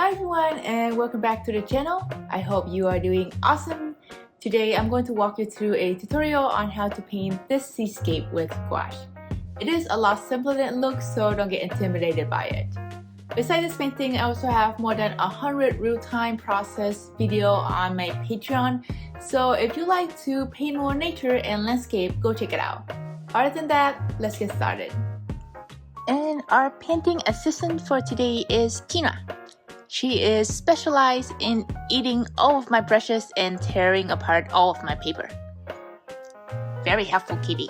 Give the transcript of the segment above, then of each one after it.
Hi everyone and welcome back to the channel. I hope you are doing awesome. Today I'm going to walk you through a tutorial on how to paint this seascape with gouache. It is a lot simpler than it looks, so don't get intimidated by it. Besides this painting, I also have more than 100 real-time process video on my Patreon, so if you like to paint more nature and landscape, go check it out. Other than that, let's get started. And our painting assistant for today is Tina. She is specialized in eating all of my brushes and tearing apart all of my paper. Very helpful kitty.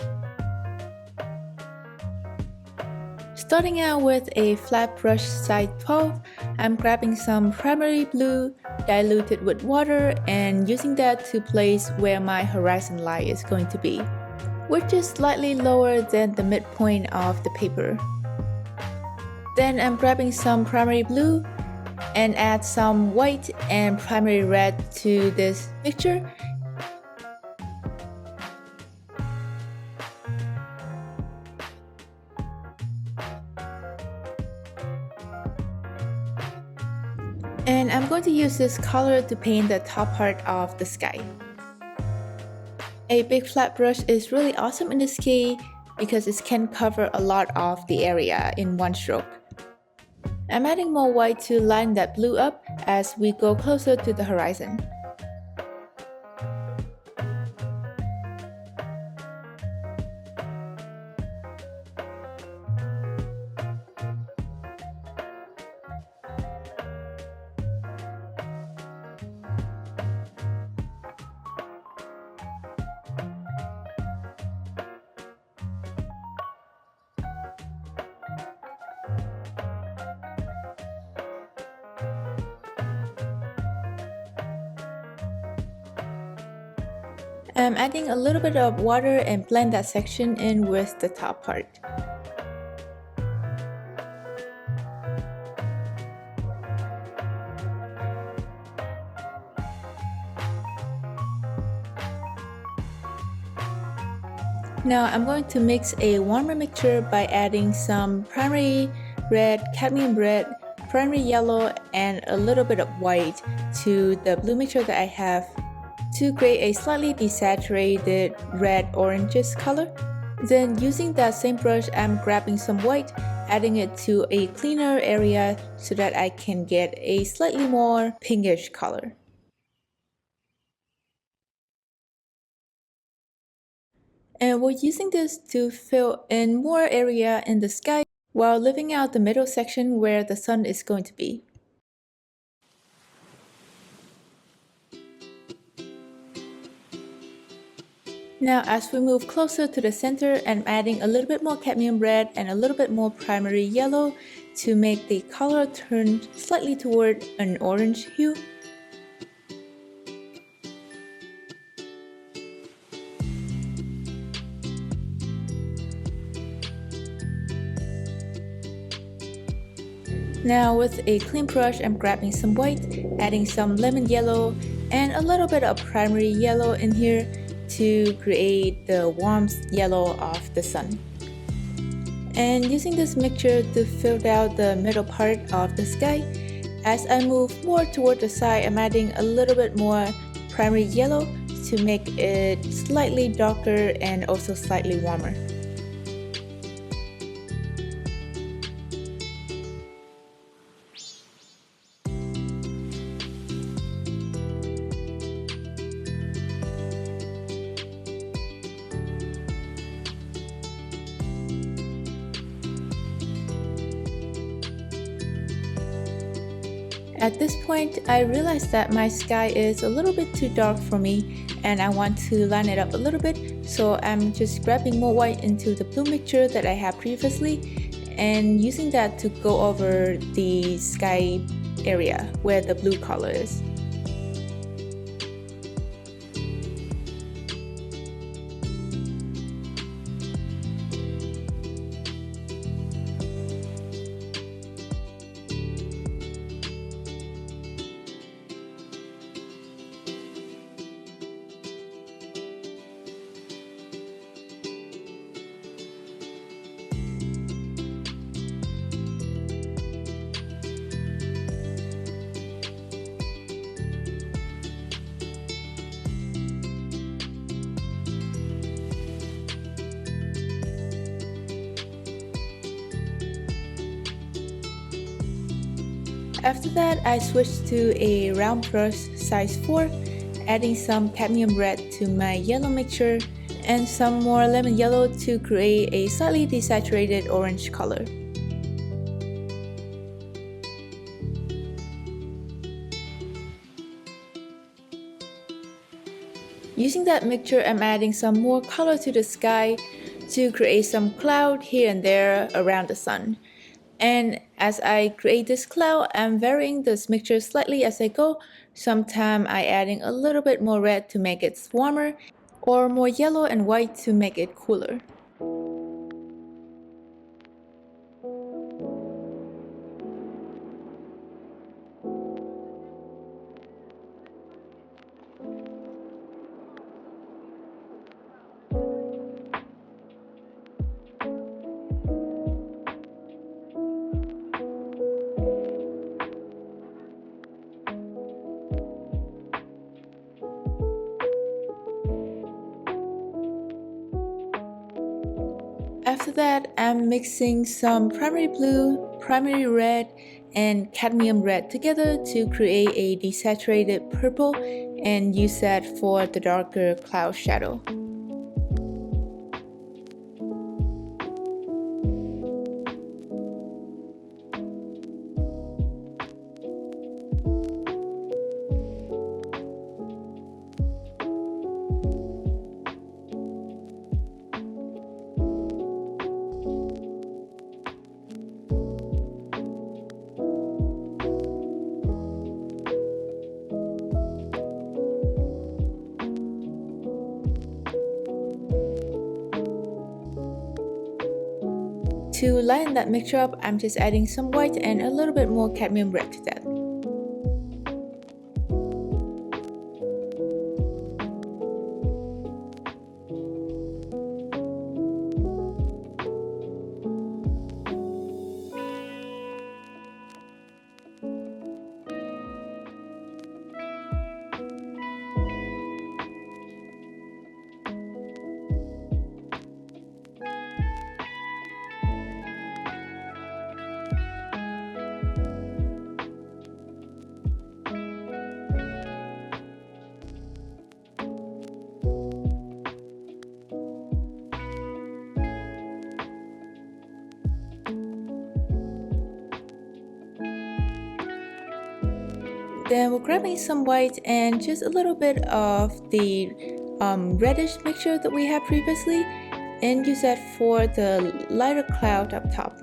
Starting out with a flat brush size 12, I'm grabbing some primary blue diluted with water and using that to place where my horizon line is going to be, which is slightly lower than the midpoint of the paper. Then I'm grabbing some primary blue and add some white and primary red to this mixture. And I'm going to use this color to paint the top part of the sky. A big flat brush is really awesome in this case because it can cover a lot of the area in one stroke. I'm adding more white to line that blue up as we go closer to the horizon. I'm adding a little bit of water and blend that section in with the top part. Now I'm going to mix a warmer mixture by adding some primary red, cadmium red, primary yellow, and a little bit of white to the blue mixture that I have to create a slightly desaturated red-oranges color. Then using that same brush, I'm grabbing some white, adding it to a cleaner area so that I can get a slightly more pinkish color. And we're using this to fill in more area in the sky while leaving out the middle section where the sun is going to be. Now as we move closer to the center, I'm adding a little bit more cadmium red and a little bit more primary yellow to make the color turn slightly toward an orange hue. Now with a clean brush, I'm grabbing some white, adding some lemon yellow and a little bit of primary yellow in here to create the warm yellow of the sun. And using this mixture to fill out the middle part of the sky, as I move more toward the side, I'm adding a little bit more primary yellow to make it slightly darker and also slightly warmer. At this point, I realized that my sky is a little bit too dark for me and I want to line it up a little bit, so I'm just grabbing more white into the blue mixture that I had previously and using that to go over the sky area where the blue color is. After that, I switched to a round brush size 4, adding some cadmium red to my yellow mixture and some more lemon yellow to create a slightly desaturated orange color. Using that mixture, I'm adding some more color to the sky to create some cloud here and there around the sun. And as I create this cloud, I'm varying this mixture slightly as I go. Sometimes I adding a little bit more red to make it warmer, or more yellow and white to make it cooler. After that, I'm mixing some primary blue, primary red, and cadmium red together to create a desaturated purple and use that for the darker cloud shadow. To lighten that mixture up, I'm just adding some white and a little bit more cadmium red to that. Then we're grabbing some white and just a little bit of the reddish mixture that we had previously and use that for the lighter cloud up top.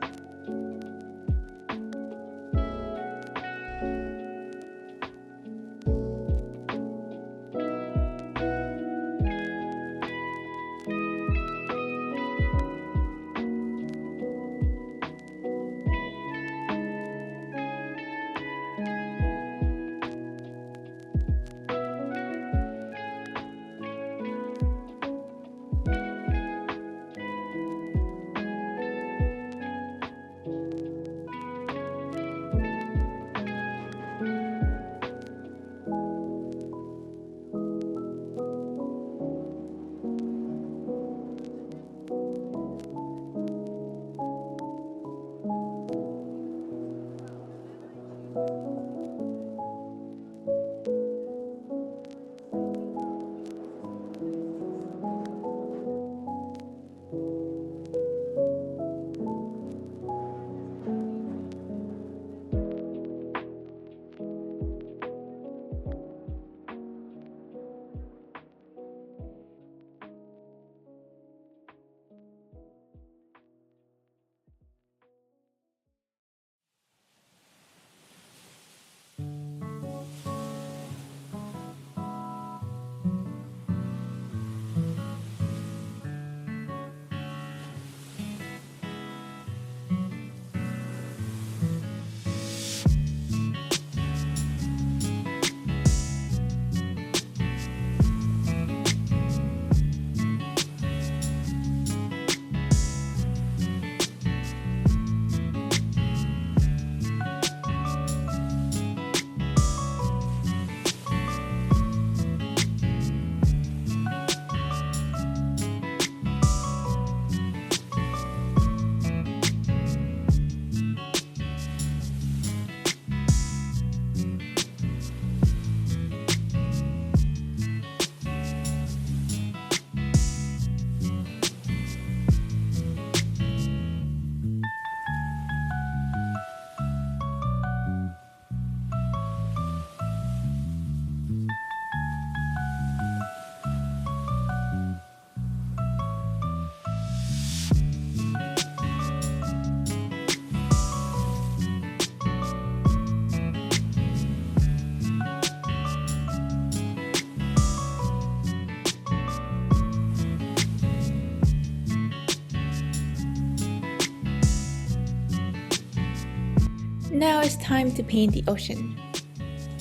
time to paint the ocean.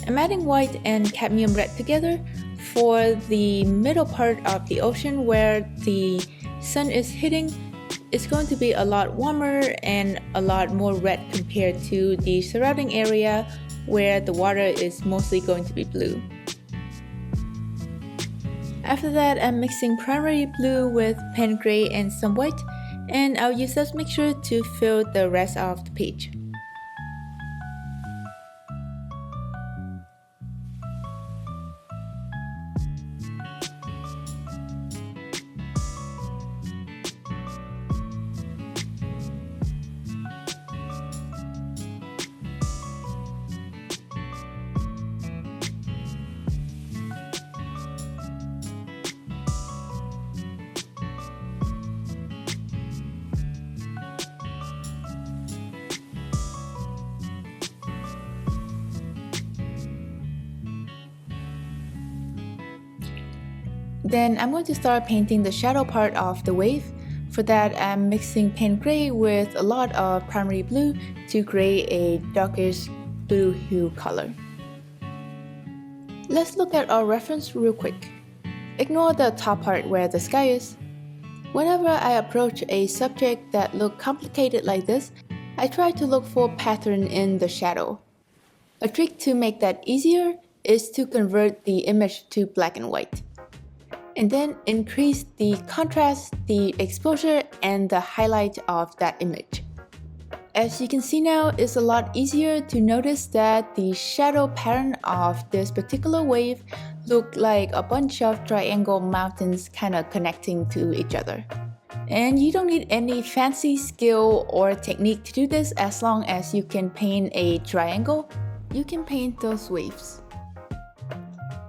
I'm adding white and cadmium red together for the middle part of the ocean where the sun is hitting. It's going to be a lot warmer and a lot more red compared to the surrounding area where the water is mostly going to be blue. After that, I'm mixing primary blue with pen gray and some white, and I'll use this mixture to fill the rest of the page. Then I'm going to start painting the shadow part of the wave. For that, I'm mixing pen gray with a lot of primary blue to create a darkish blue hue color. Let's look at our reference real quick. Ignore the top part where the sky is. Whenever I approach a subject that looks complicated like this, I try to look for pattern in the shadow. A trick to make that easier is to convert the image to black and white, and then increase the contrast, the exposure, and the highlight of that image. As you can see now, it's a lot easier to notice that the shadow pattern of this particular wave look like a bunch of triangle mountains kind of connecting to each other. And you don't need any fancy skill or technique to do this. As long as you can paint a triangle, you can paint those waves.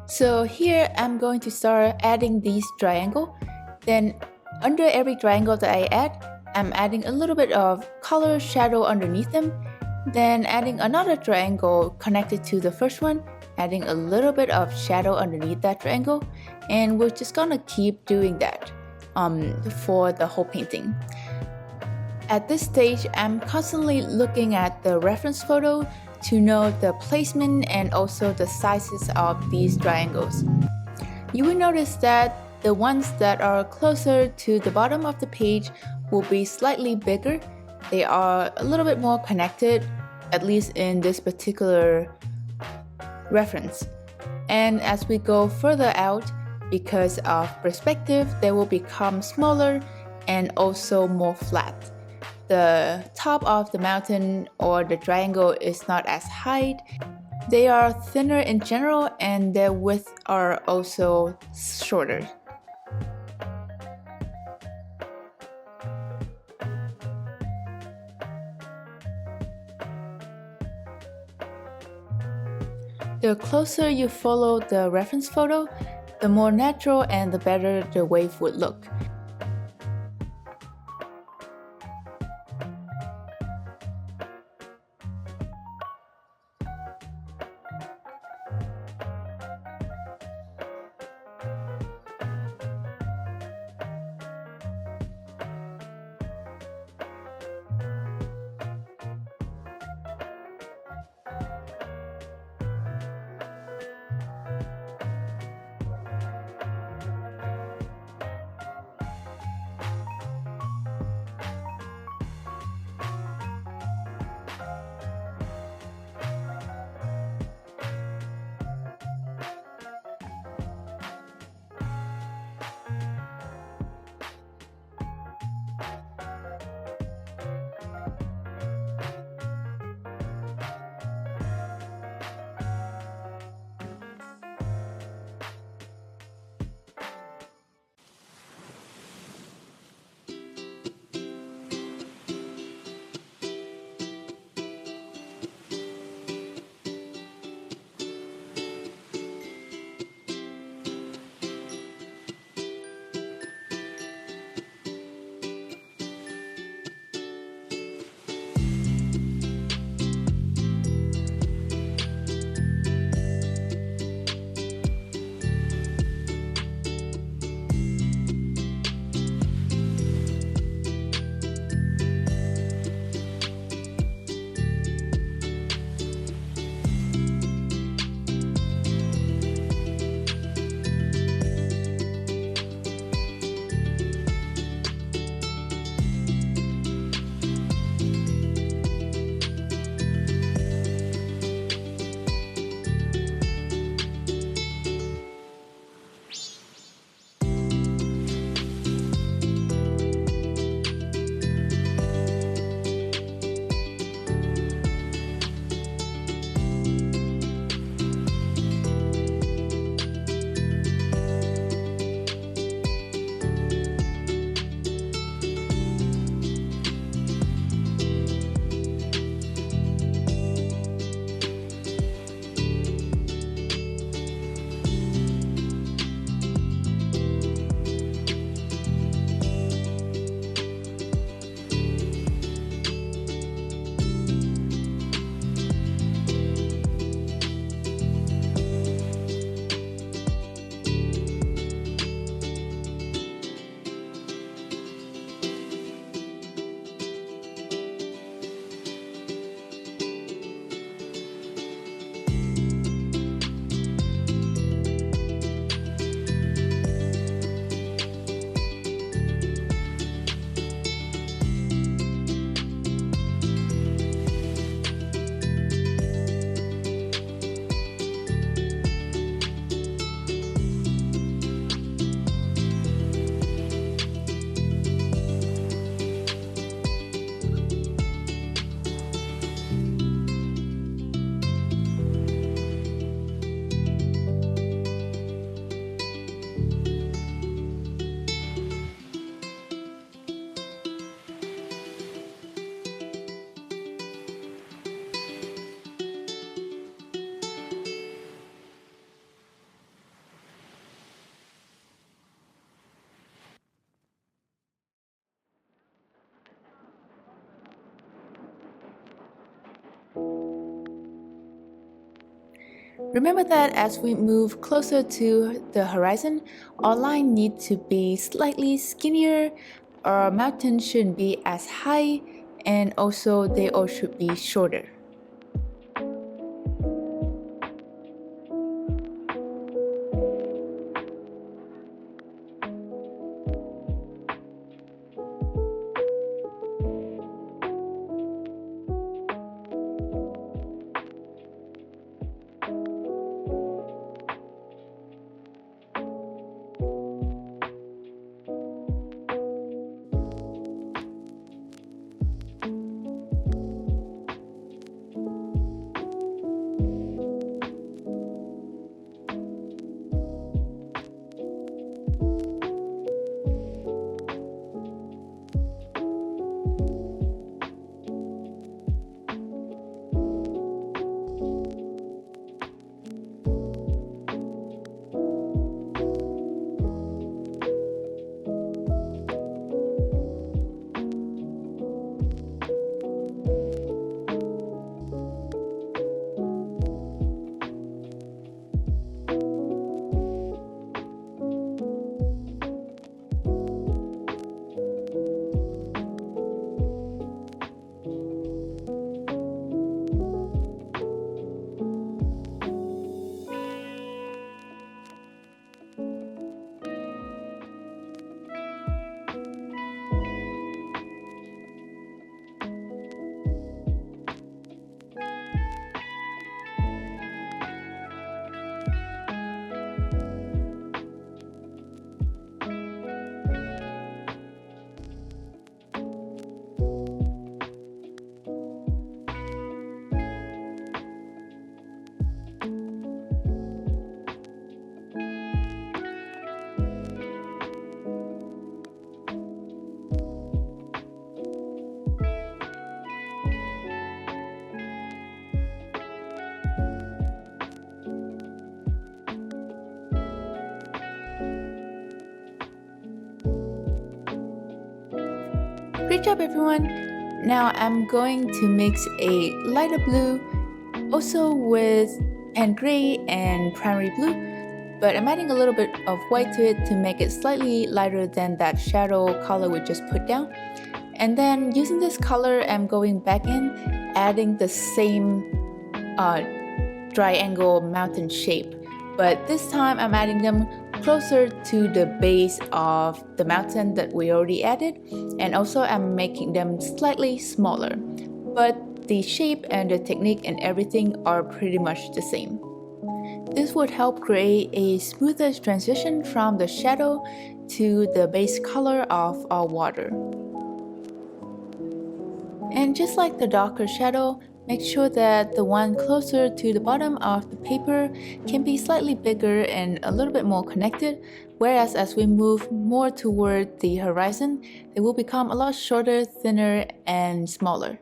So here I'm going to start adding these triangles. Then under every triangle that I add, I'm adding a little bit of color shadow underneath them. Then adding another triangle connected to the first one, adding a little bit of shadow underneath that triangle. And we're just gonna keep doing that for the whole painting. At this stage, I'm constantly looking at the reference photo to know the placement and also the sizes of these triangles. You will notice that the ones that are closer to the bottom of the page will be slightly bigger. They are a little bit more connected, at least in this particular reference. And as we go further out, because of perspective, they will become smaller and also more flat. The top of the mountain or the triangle is not as high. They are thinner in general and their width are also shorter. The closer you follow the reference photo, the more natural and the better the wave would look. Remember that as we move closer to the horizon, our line needs to be slightly skinnier, our mountains shouldn't be as high, and also they all should be shorter. Great job everyone! Now I'm going to mix a lighter blue also with pan gray and primary blue, but I'm adding a little bit of white to it to make it slightly lighter than that shadow color we just put down. And then using this color, I'm going back in, adding the same triangle mountain shape, but this time I'm adding them closer to the base of the mountain that we already added, and also I'm making them slightly smaller, but the shape and the technique and everything are pretty much the same. This would help create a smoother transition from the shadow to the base color of our water. And just like the darker shadow, make sure that the one closer to the bottom of the paper can be slightly bigger and a little bit more connected, whereas as we move more toward the horizon, they will become a lot shorter, thinner, and smaller.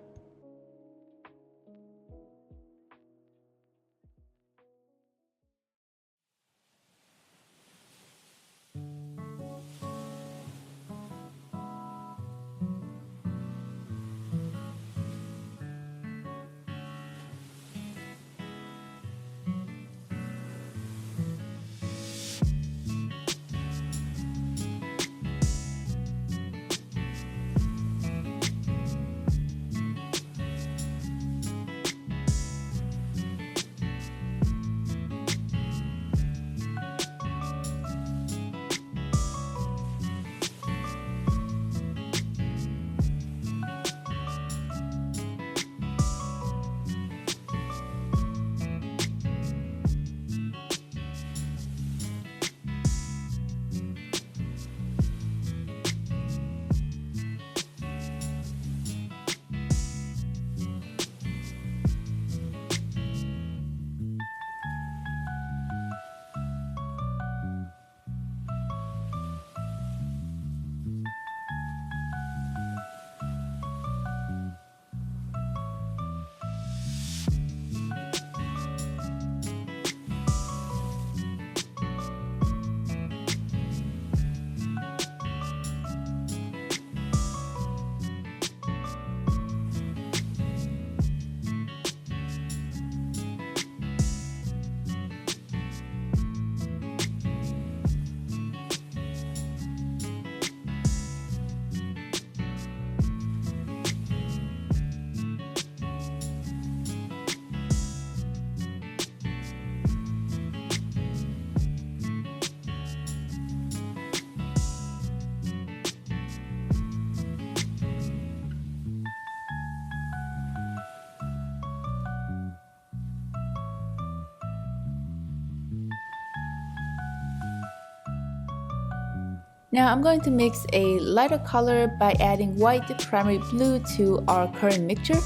Now I'm going to mix a lighter color by adding white primary blue to our current mixture.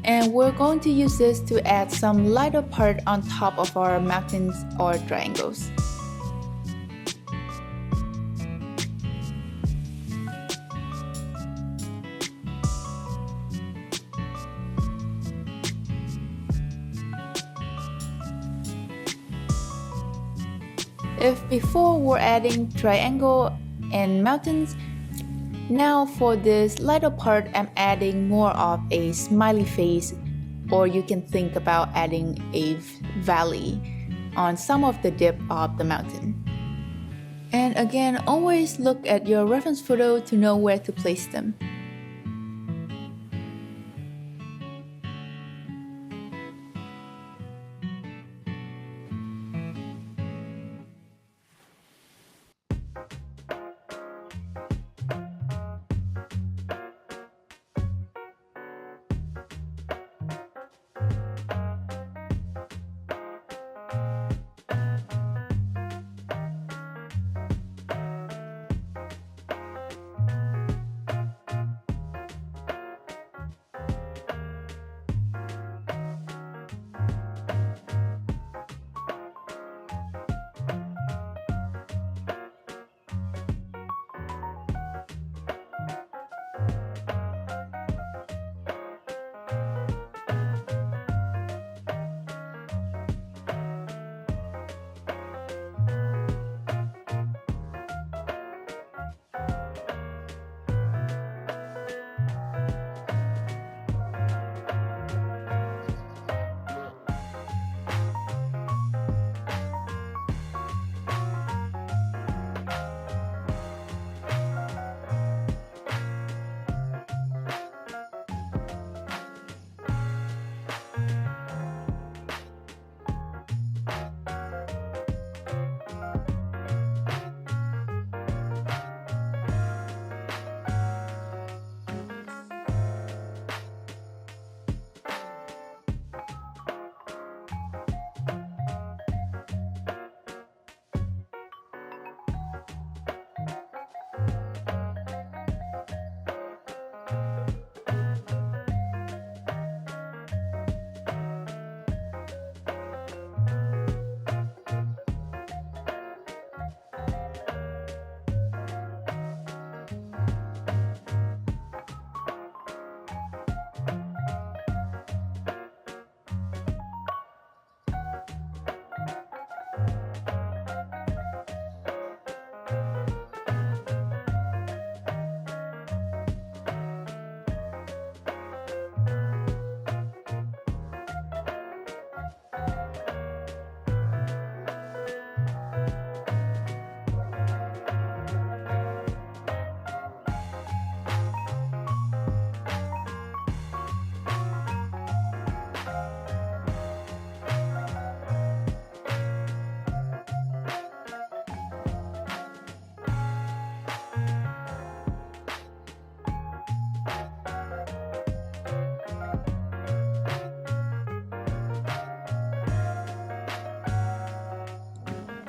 And we're going to use this to add some lighter part on top of our mountains or triangles. If before we're adding triangle and mountains, now for this lighter part I'm adding more of a smiley face, or you can think about adding a valley on some of the dip of the mountain. And again, always look at your reference photo to know where to place them.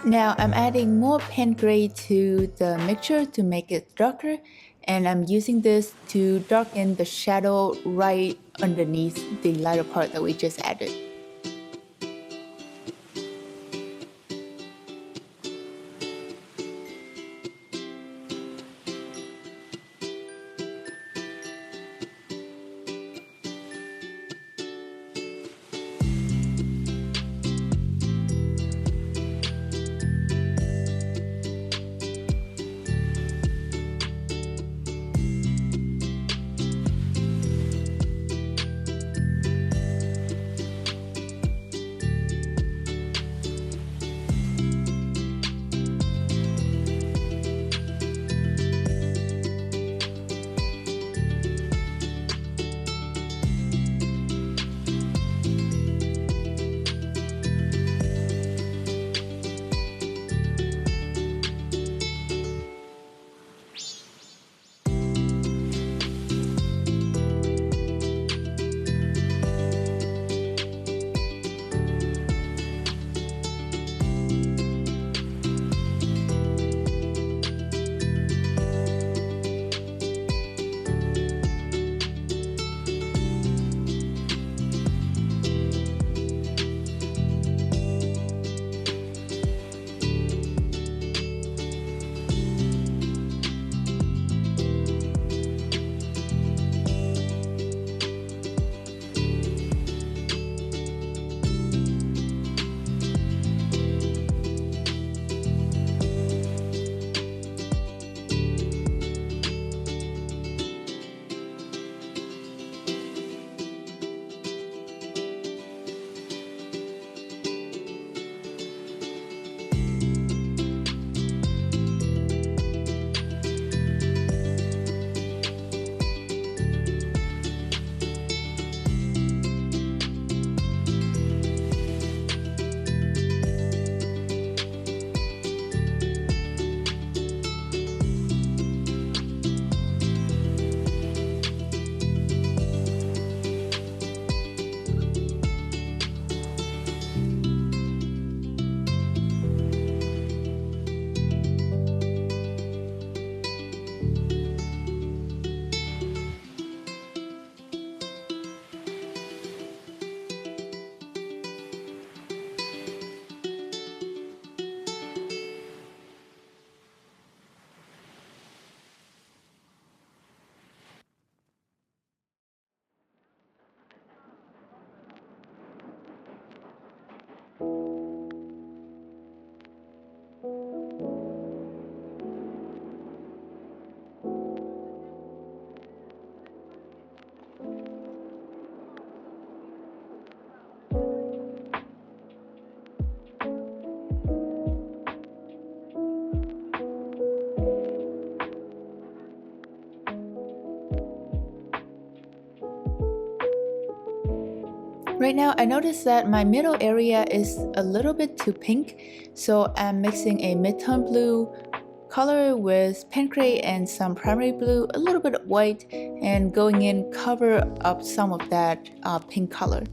Now I'm adding more pen gray to the mixture to make it darker, and I'm using this to darken the shadow right underneath the lighter part that we just added. Right now, I noticed that my middle area is a little bit too pink, so I'm mixing a mid-tone blue color with pancrate and some primary blue, a little bit of white, and going in cover up some of that pink color.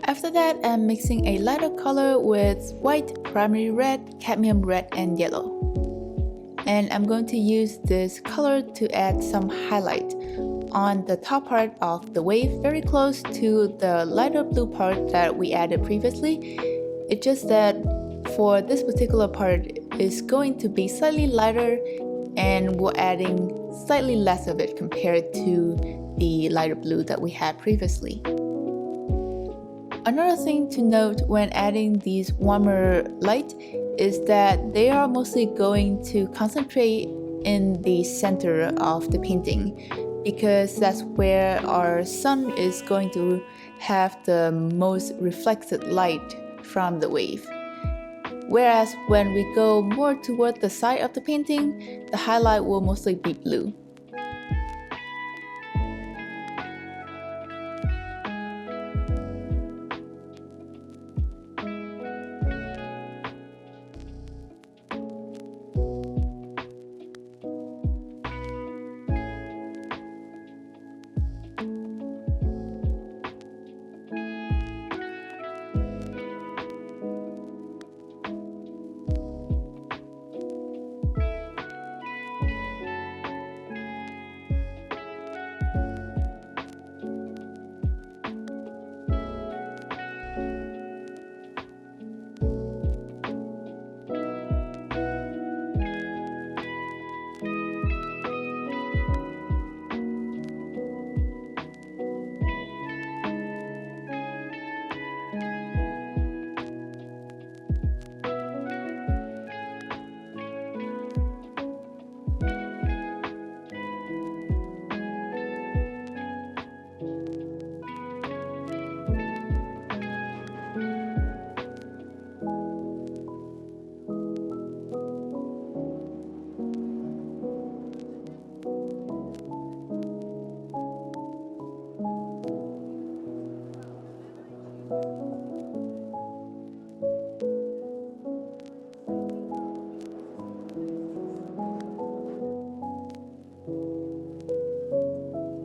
After that, I'm mixing a lighter color with white, primary red, cadmium red, and yellow. And I'm going to use this color to add some highlight on the top part of the wave, very close to the lighter blue part that we added previously. It's just that for this particular part, it's going to be slightly lighter and we're adding slightly less of it compared to the lighter blue that we had previously. Another thing to note when adding these warmer light is that they are mostly going to concentrate in the center of the painting, because that's where our sun is going to have the most reflected light from the wave. Whereas when we go more toward the side of the painting, the highlight will mostly be blue.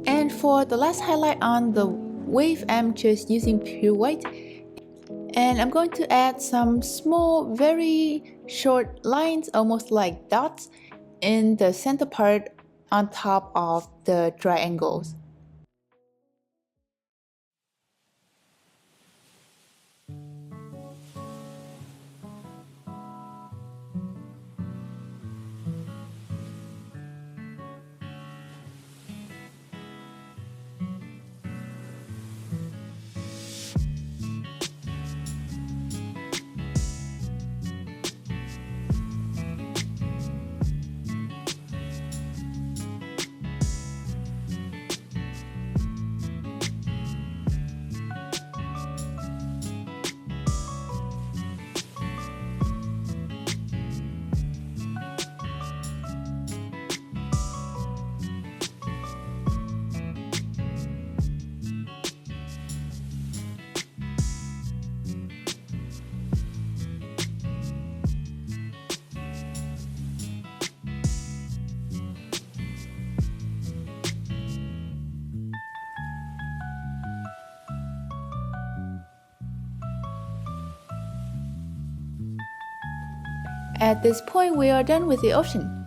And for the last highlight on the wave, I'm just using pure white. And I'm going to add some small, very short lines, almost like dots, in the center part on top of the triangles. At this point, we are done with the ocean.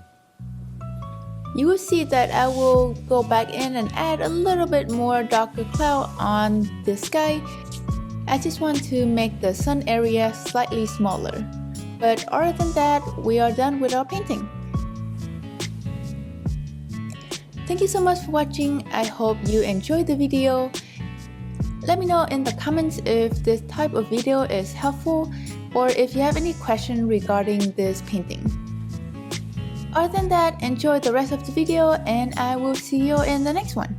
You will see that I will go back in and add a little bit more darker cloud on the sky. I just want to make the sun area slightly smaller. But other than that, we are done with our painting. Thank you so much for watching. I hope you enjoyed the video. Let me know in the comments if this type of video is helpful or if you have any question regarding this painting. Other than that, enjoy the rest of the video and I will see you in the next one.